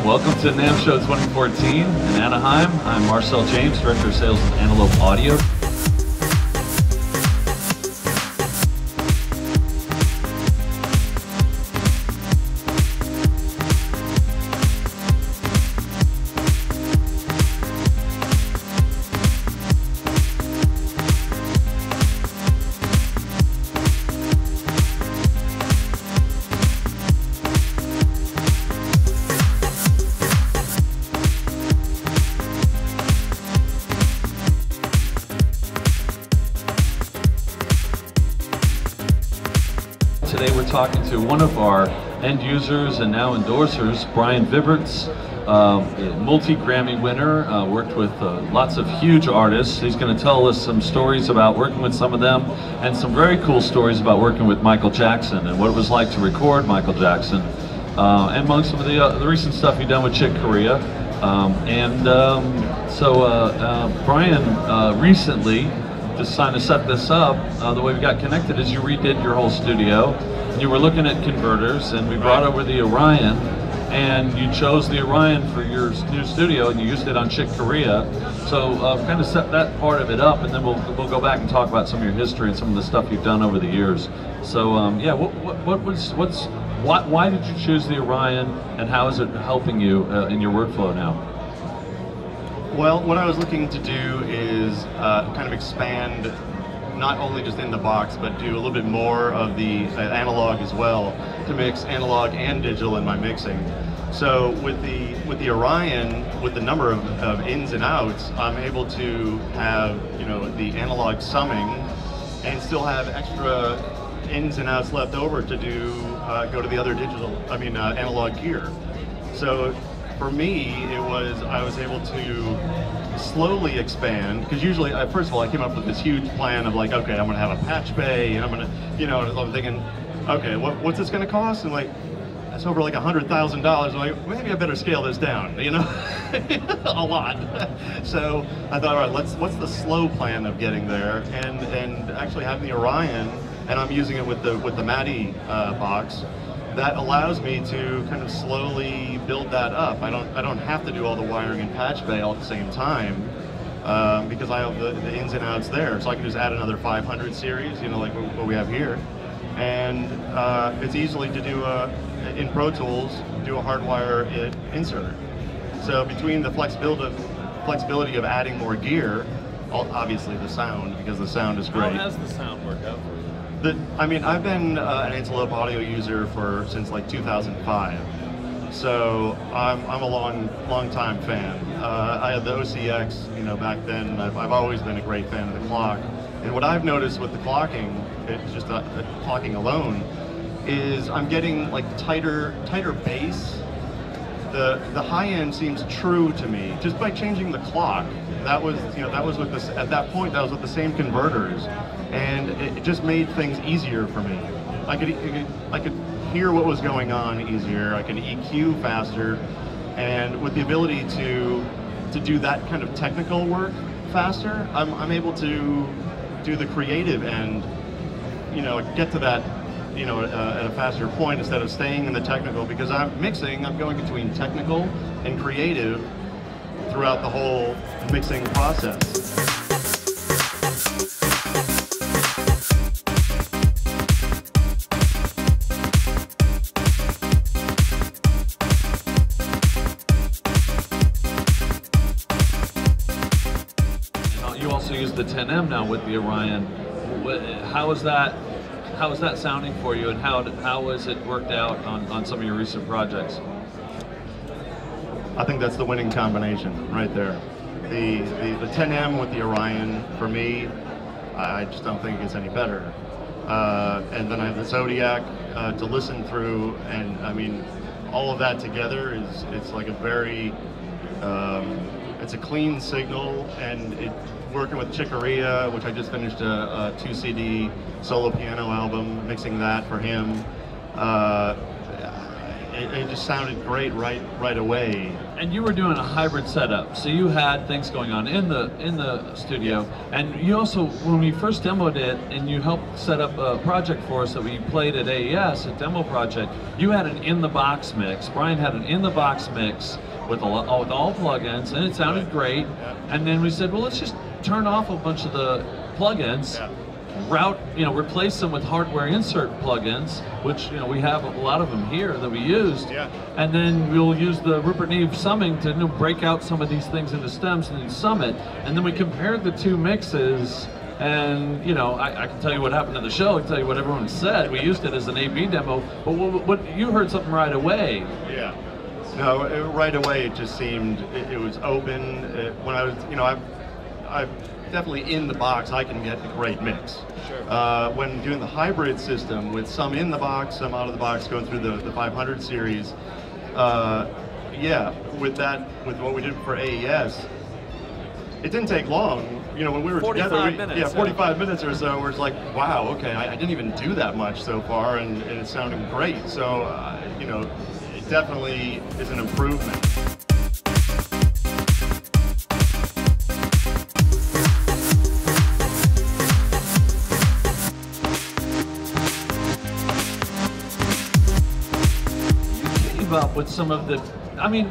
Welcome to NAMM Show 2014 in Anaheim. I'm Marcel James, Director of Sales at Antelope Audio. Today we're talking to one of our end users and now endorsers, Brian Vibberts, multi-Grammy winner, worked with lots of huge artists. He's going to tell us some stories about working with some of them and some very cool stories about working with Michael Jackson and what it was like to record Michael Jackson, and among some of the recent stuff he's done with Chick Corea. Brian recently just trying to set this up. The way we got connected is you redid your whole studio. You were looking at converters, and we brought over the Orion, and you chose the Orion for your new studio, and you used it on Chick Corea. So kind of set that part of it up, and then we'll go back and talk about some of your history and some of the stuff you've done over the years. So yeah, why did you choose the Orion, and how is it helping you in your workflow now? Well, what I was looking to do is kind of expand, not only just in the box, but do a little bit more of the analog as well, to mix analog and digital in my mixing. So with the Orion, with the number of ins and outs, I'm able to have, you know, the analog summing and still have extra ins and outs left over to do go to the other analog gear. So for me, I was able to slowly expand, because usually, first of all, I came up with this huge plan of like, okay, I'm gonna have a patch bay, and I'm gonna, you know, I'm thinking, okay, what's this gonna cost? And like, that's over like $100,000. I'm like, maybe I better scale this down, you know, a lot. So I thought, all right, what's the slow plan of getting there, and actually having the Orion, and I'm using it with the Matty box. That allows me to kind of slowly build that up. I don't have to do all the wiring and patch bay all at the same time, because I have the ins and outs there. So I can just add another 500 series, you know, like what we have here. And it's easily to do in Pro Tools, do a hardwire insert. So between the flexibility of adding more gear, obviously the sound, because the sound is great. How does the sound work out for you? I mean, I've been an Antelope audio user since like 2005, so I'm a long time fan. I had the OCX, you know, back then. I've always been a great fan of the clock, and what I've noticed with the clocking, it's just clocking alone, is I'm getting like tighter bass. The high end seems true to me just by changing the clock. That was with this, at that point, that was with the same converters, and it just made things easier for me. I could hear what was going on easier. I could EQ faster, and with the ability to do that kind of technical work faster, I'm able to do the creative end. You know, get to that, you know, at a faster point instead of staying in the technical, because I'm going between technical and creative throughout the whole mixing process. You also use the 10M now with the Orion. How is that sounding for you, and how has it worked out on some of your recent projects? I think that's the winning combination right there. The 10M with the Orion, for me, I just don't think it gets any better. And then I have the Zodiac to listen through, and I mean, all of that together it's like a very, it's a clean signal, and working with Chick Corea, which I just finished a 2 CD solo piano album, mixing that for him. it just sounded great right away. And you were doing a hybrid setup, so you had things going on in the studio, and you also, when we first demoed it, and you helped set up a project for us that we played at AES, a demo project, you had an in-the-box mix. Brian had an in-the-box mix with all plugins, and it sounded great. And then we said, well, let's just turn off a bunch of the plugins. Replace them with hardware insert plugins, which we have a lot of them here that we used. And then we'll use the Rupert Neve summing to break out some of these things into stems and then sum it. And then we compared the two mixes, and I can tell you what happened at the show. I can tell you what everyone said. We used it as an A/B demo, but what you heard something right away. No, right away it just seemed it was open. When I was, I definitely in the box, I can get a great mix. When doing the hybrid system with some in the box, some out of the box, going through the 500 series, with what we did for AES, it didn't take long. When we were together, 45 minutes or so, we're like, wow, okay, I didn't even do that much so far, and it's sounding great. So, it definitely is an improvement. Up with some of the,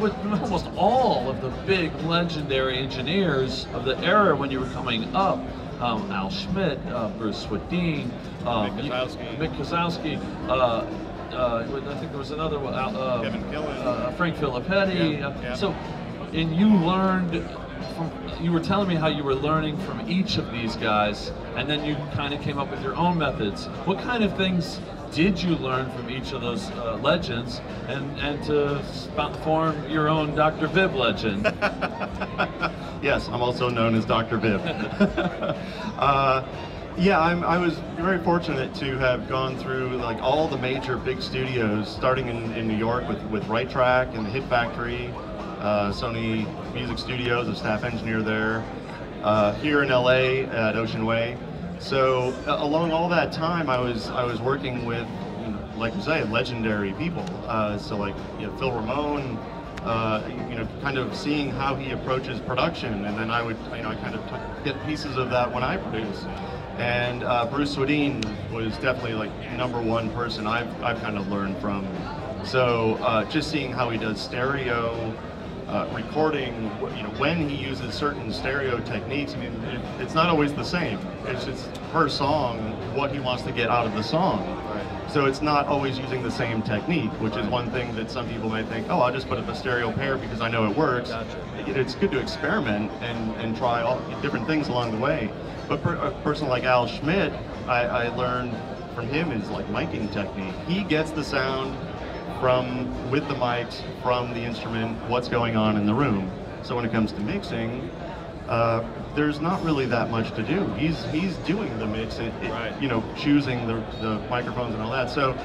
with almost all of the big legendary engineers of the era when you were coming up, Al Schmidt, Bruce Swedin, Mick Kozlowski, I think there was another one, Kevin Killen, Frank Filippetti. So, and you learned you were telling me how you were learning from each of these guys, and then you kind of came up with your own methods. What kind of things did you learn from each of those legends, and to form your own Dr. Vibb legend? Yes, I'm also known as Dr. Vibb. I was very fortunate to have gone through like all the major big studios, starting in New York with Right Track and the Hit Factory, Sony Music Studios, a staff engineer there, here in LA at Ocean Way. So along all that time, I was working with, like you say, legendary people. So like Phil Ramone, kind of seeing how he approaches production, and then I would I kind of get pieces of that when I produce. And Bruce Swedin was definitely like #1 person I've kind of learned from. So just seeing how he does stereo. Recording, when he uses certain stereo techniques, it's not always the same. It's just per song what he wants to get out of the song. So it's not always using the same technique, which is one thing that some people might think, oh, I'll just put up a stereo pair because I know it works. It's good to experiment and try all different things along the way. But a person like Al Schmidt, I learned from him is like miking technique. He gets the sound with the mics, from the instrument, what's going on in the room. So when it comes to mixing, there's not really that much to do. He's doing the mix, choosing the microphones and all that. So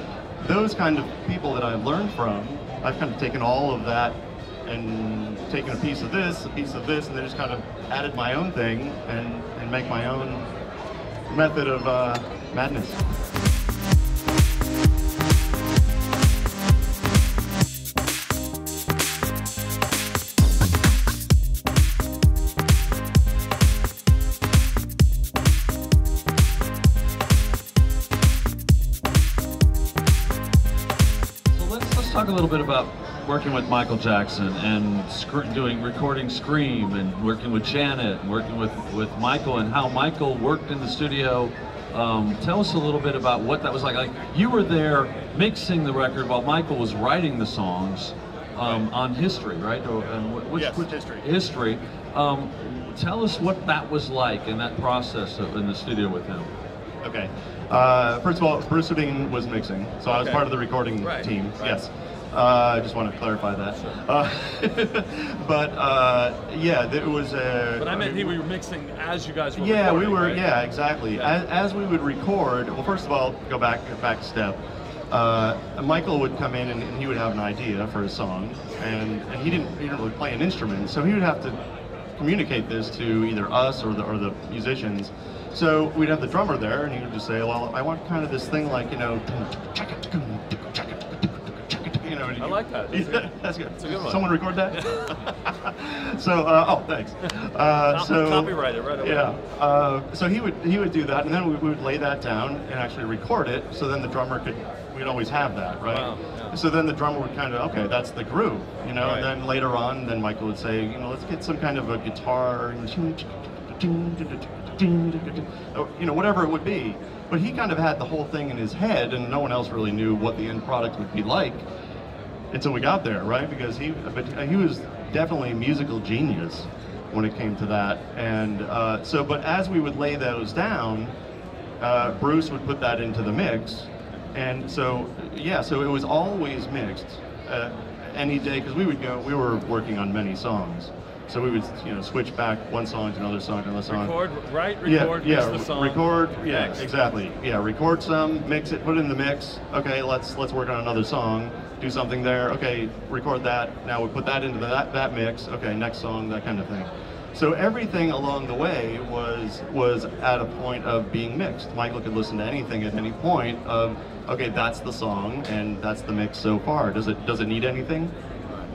those kind of people that I've learned from, I've kind of taken all of that and taken a piece of this, and then just kind of added my own thing and make my own method of madness. Talk a little bit about working with Michael Jackson and recording Scream, and working with Janet, and working with Michael, and how Michael worked in the studio. Tell us a little bit about what that was like. Like, you were there mixing the record while Michael was writing the songs on History, right? Yes, History. History. Tell us what that was like in that process in the studio with him. Okay. First of all, Bruce Swedin was mixing, so I was part of the recording team. Right. Yes. I just want to clarify that. It was. But I meant we were mixing as you guys were. Yeah, recording, we were. Right? Yeah, exactly. Yeah. As we would record, well, first of all, go back a step. Michael would come in and he would have an idea for a song, and he didn't really play an instrument, so he would have to communicate this to either us or the musicians. So we'd have the drummer there, and he would just say, well, I want kind of this thing like, and I like that. That's good. It's a good one. Someone record that? So, oh, thanks. So copyright it right away. Yeah. So he would do that, and then we would lay that down and actually record it. So then the drummer we'd always have that, right? Wow, yeah. So then the drummer would kind of, okay, that's the groove, you know. Right. And then later on, then Michael would say, you know, let's get some kind of a guitar, you know, whatever it would be. But he kind of had the whole thing in his head, and no one else really knew what the end product would be like until we got there, right? Because he was definitely a musical genius when it came to that. And but as we would lay those down, Bruce would put that into the mix. And so, yeah, so it was always mixed any day, because we were working on many songs. So we would, you know, switch back one song to another song to another song. Record, mix the song. Record, yeah, Mix. exactly. Yeah, record some, mix it, put it in the mix. Okay, let's work on another song, do something there. Okay, record that. Now we put that into that mix. Okay, next song, that kind of thing. So everything along the way was at a point of being mixed. Michael could listen to anything at any point of, okay, that's the song and that's the mix so far. Does it need anything?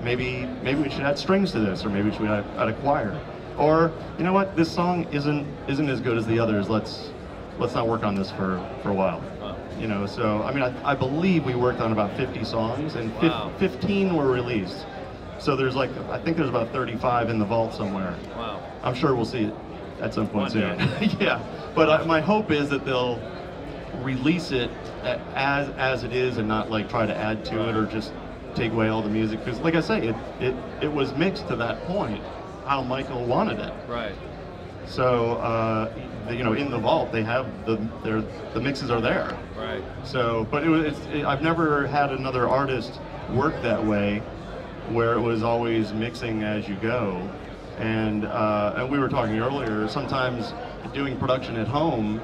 Maybe we should add strings to this, or maybe we should add a choir. Or, you know what, this song isn't as good as the others. Let's not work on this for a while. Wow. You know, so I mean, I believe we worked on about 50 songs, and Wow. 15 were released. So there's I think there's about 35 in the vault somewhere. Wow. I'm sure we'll see it at some point One soon. day. Yeah, but my hope is that they'll release it as it is, and not like try to add to it or just take away all the music. Because, like I say, it was mixed to that point how Michael wanted it. Right. So you know, in the vault they have the mixes are there. Right. So, but I've never had another artist work that way, where it was always mixing as you go. And we were talking earlier, sometimes doing production at home,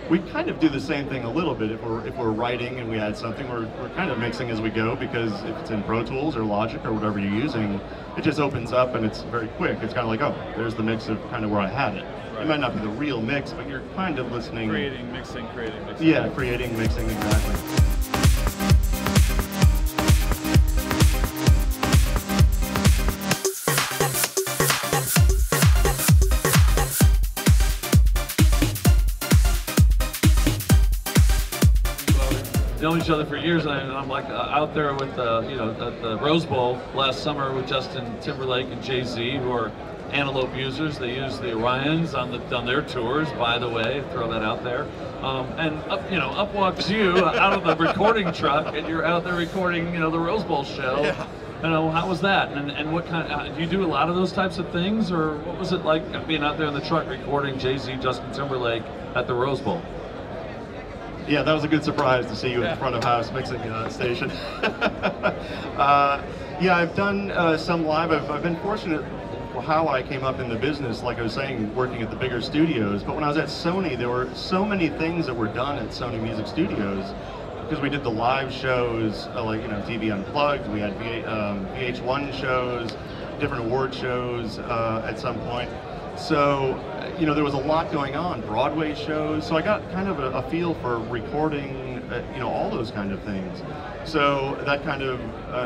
we kind of do the same thing a little bit. If we're writing and we add something, we're kind of mixing as we go, because if it's in Pro Tools or Logic or whatever you're using, it just opens up and it's very quick. It's kind of like, oh, there's the mix of kind of where I had it. Right. It might not be the real mix, but you're kind of listening. Creating, mixing. Yeah, creating, mixing, exactly. Known each other for years, and I'm like out there with you know, at the Rose Bowl last summer with Justin Timberlake and Jay-Z, who are Antelope users. They use the Orions on their tours, by the way. Throw that out there. And up walks you out of the recording truck, and you're out there recording, you know, the Rose Bowl show. Yeah. You know, how was that? And what kind? Do you do a lot of those types of things, or what was it like being out there in the truck recording Jay-Z, Justin Timberlake at the Rose Bowl? Yeah, that was a good surprise to see you at the front of house mixing station. Yeah, I've done some live. I've been fortunate how I came up in the business, like I was saying, working at the bigger studios. But when I was at Sony, there were so many things that were done at Sony Music Studios, because we did the live shows, like, you know, TV Unplugged. We had VH1 shows, different award shows at some point. So, you know, there was a lot going on, Broadway shows. So I got kind of a feel for recording, you know, all those kind of things. So that kind of,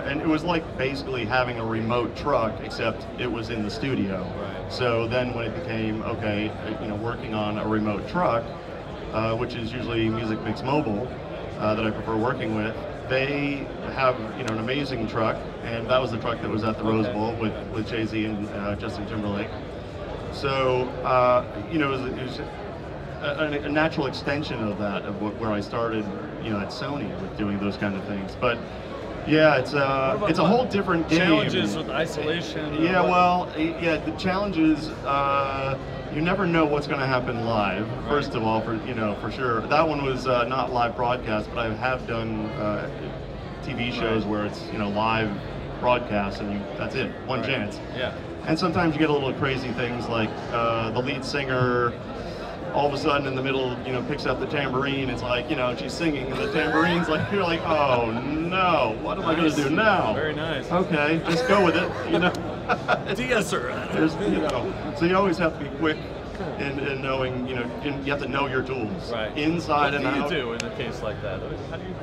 and it was like basically having a remote truck, except it was in the studio. Right. So then when it became, okay, you know, working on a remote truck, which is usually Music Mix Mobile, that I prefer working with, they have, you know, an amazing truck, and that was the truck that was at the Rose Bowl with Jay-Z and Justin Timberlake. So, you know, it was a natural extension of that, of where I started, you know, at Sony with doing those kind of things. But yeah, it's a whole different game. Challenges with isolation. Yeah, well, yeah, the challenges. You never know what's going to happen live. Right. First of all, for sure. That one was not live broadcast, but I have done TV shows where it's, you know, live broadcast, and that's it, one chance. Yeah. And sometimes you get a little crazy things, like the lead singer all of a sudden in the middle, you know, picks up the tambourine. It's like, you know, she's singing and the tambourine's like, you're like, oh no, what am I going to do now? Very nice. Okay, just go with it, you know. Yes, sir. There's, you know, so you always have to be quick and knowing, you know, you have to know your tools, Right. inside and out. What do you do in a case like that?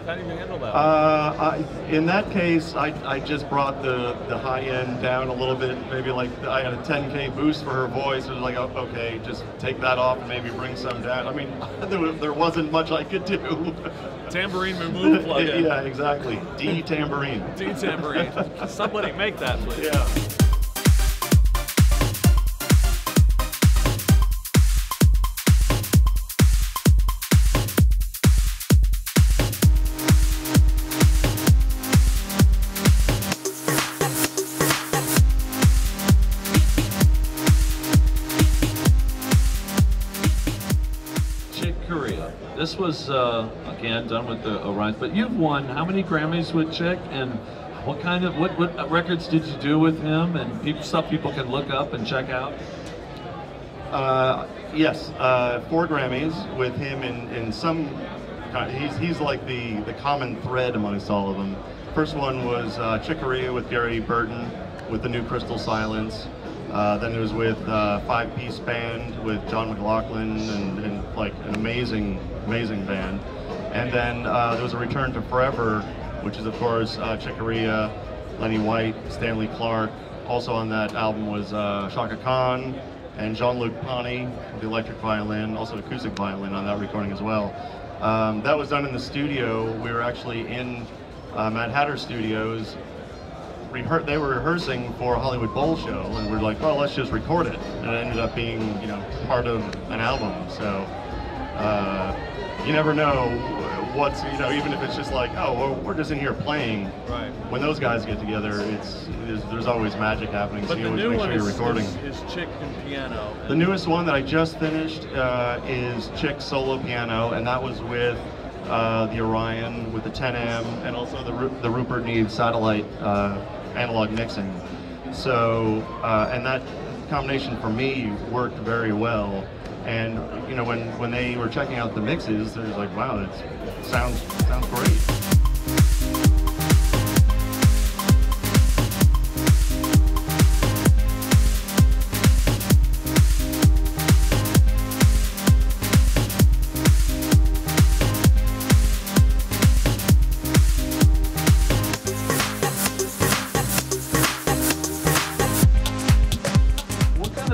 How do you handle that? In that case, I just brought the high end down a little bit. Maybe like I had a 10K boost for her voice. It was like, oh, okay, just take that off and maybe bring some down. I mean, there wasn't much I could do. Tambourine remove plug-in. Yeah, exactly. D-tambourine. D-tambourine. Somebody make that, please. Yeah. Chick Corea. This was, again, done with the Orions, but you've won how many Grammys with Chick, and what records did you do with him, and stuff people can look up and check out? Yes, 4 Grammys with him in some kind. He's like the common thread amongst all of them. First one was Chick Corea with Gary Burton with the new Crystal Silence. Then it was with 5-piece band with John McLaughlin and like an amazing band. And then there was a return to Forever, which is of course Chick Corea, Lenny White, Stanley Clarke. Also on that album was Shaka Khan and Jean-Luc Ponty with the electric violin, also acoustic violin on that recording as well. That was done in the studio. We were actually in Mad Hatter Studios. They were rehearsing for a Hollywood Bowl show, and we were like, well, let's just record it. And it ended up being, you know, part of an album. So you never know what's, you know, even if it's just like, oh, well, we're just in here playing. Right. When those guys get together, there's always magic happening. But so you the always new make one sure you're recording. is Chick and piano. The newest one that I just finished is Chick solo piano, and that was with the Orion with the 10M, and also the Rupert Neve satellite analog mixing. So, and that combination for me worked very well. And you know, when they were checking out the mixes, they're just like, wow, it sounds great.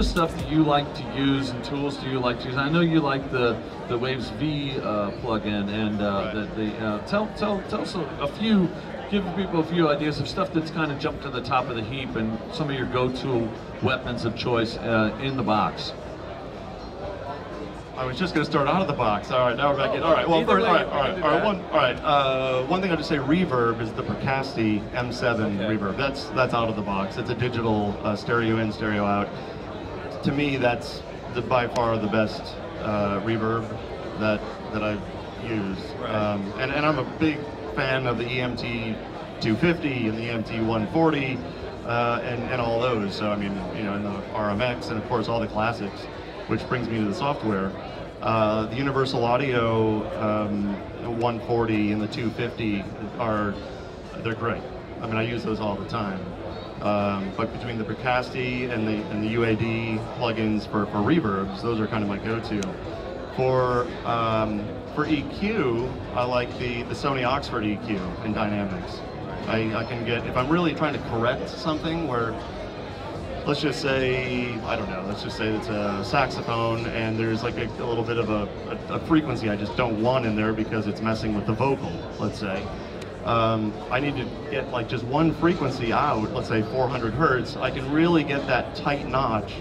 Stuff do you like to use and tools do you like to use? I know you like the Waves V plugin, and tell us a few, give people a few ideas of stuff that's kind of jumped to the top of the heap and some of your go-to weapons of choice in the box. I was just going to start out of the box. All right, now we're back in. All right, well, first, one thing I'll just say, reverb is the Percasti M7 reverb. That's out of the box. It's a digital stereo in, stereo out. To me, that's by far the best reverb that I've used. Right. And I'm a big fan of the EMT 250 and the EMT 140 and all those. So I mean, you know, and the RMX, and of course all the classics, which brings me to the software. The Universal Audio 140 and the 250 they're great. I mean, I use those all the time. But between the Percasti and the UAD plugins for reverbs, those are kind of my go-to. For EQ, I like the Sony Oxford EQ in Dynamics. I can get, if I'm really trying to correct something where, let's just say, I don't know, let's just say it's a saxophone and there's like a little bit of a frequency I just don't want in there because it's messing with the vocal, let's say. I need to get like just one frequency out, let's say 400 hertz. I can really get that tight notch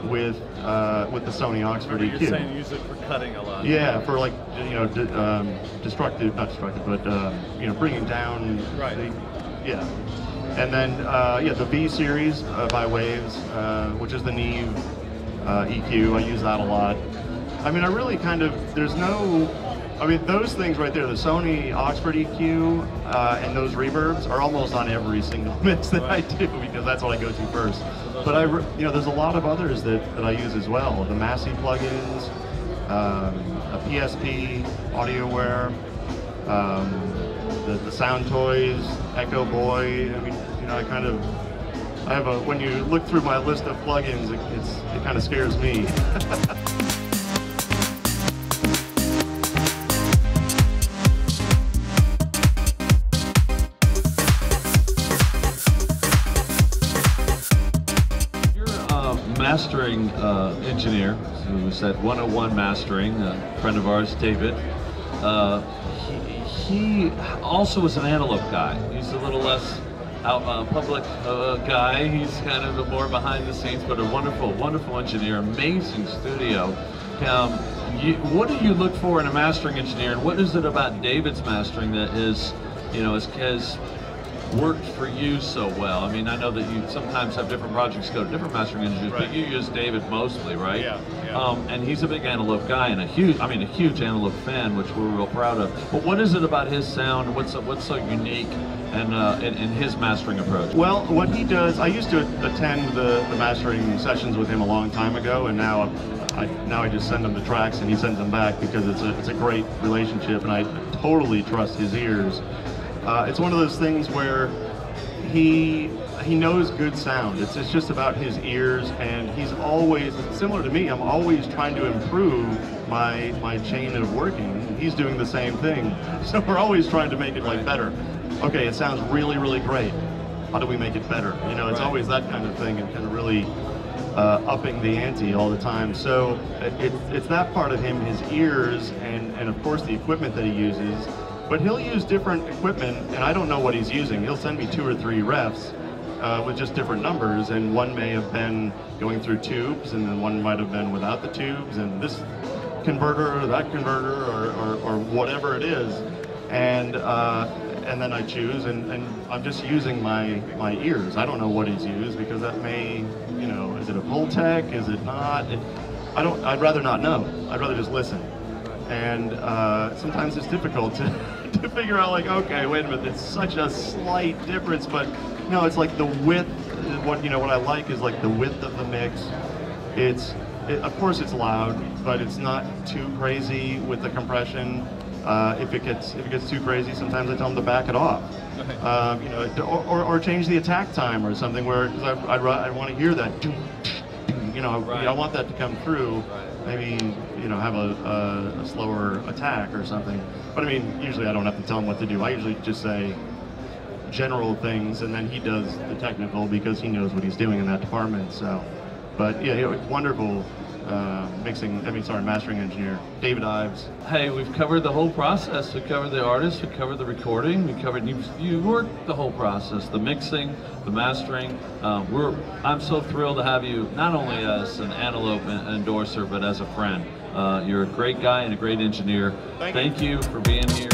with the Sony Oxford EQ. You're saying use it for cutting a lot. Yeah, for like, you know, not destructive, but you know, bringing down. Right. Yeah. And then yeah, the V series by Waves, which is the Neve EQ. I use that a lot. I mean, I really kind of, there's no. I mean, those things right there, the Sony Oxford EQ and those reverbs are almost on every single mix that I do, because that's what I go to first. But you know, there's a lot of others that I use as well. The Massey plugins, a PSP, AudioWare, the Sound Toys, Echo Boy. I mean, you know, I kind of I have a, when you look through my list of plugins, it kind of scares me. Mastering engineer who's at 101 Mastering, a friend of ours, David. He also is an Antelope guy. He's a little less public guy. He's kind of more behind the scenes, but a wonderful, wonderful engineer, amazing studio. What do you look for in a mastering engineer, and what is it about David's mastering that is, has worked for you so well? I mean, I know that you sometimes have different projects go to different mastering engineers, right. But you use David mostly, right? Yeah. And he's a big Antelope guy and a huge Antelope fan, which we're real proud of. But what is it about his sound? What's so unique and in his mastering approach? Well, what he does, I used to attend the mastering sessions with him a long time ago, and now I just send him the tracks and he sends them back because it's a great relationship, and I totally trust his ears. It's one of those things where he knows good sound. It's just about his ears, and he's always, similar to me, I'm always trying to improve my chain of working. He's doing the same thing. So we're always trying to make it like better. Okay, it sounds really, really great. How do we make it better? You know, it's always that kind of thing, and kind of really upping the ante all the time. So it's that part of him, his ears, and of course the equipment that he uses. But he'll use different equipment, and I don't know what he's using. He'll send me 2 or 3 refs with just different numbers, and one may have been going through tubes, and then one might have been without the tubes, and this converter or that converter or whatever it is. And then I choose, and I'm just using my ears. I don't know what he's used, because that may, is it a Voltec? Is it not? I'd rather not know. I'd rather just listen. And sometimes it's difficult to figure out, like, okay, wait a minute, it's such a slight difference, but no, it's like the width. What I like is like the width of the mix. Of course it's loud, but it's not too crazy with the compression. If it gets too crazy, sometimes I tell them to back it off. Or change the attack time or something, where I want to hear that. I want that to come through. Maybe have a slower attack or something. But I mean, usually I don't have to tell him what to do. I usually just say general things, and then he does the technical because he knows what he's doing in that department. So, but yeah, wonderful mastering engineer, David Ives. Hey, we've covered the whole process. We covered the artist, we covered the recording, we covered, you worked the whole process, the mixing, the mastering. I'm so thrilled to have you, not only as an Antelope endorser, but as a friend. You're a great guy and a great engineer. Thank you for being here.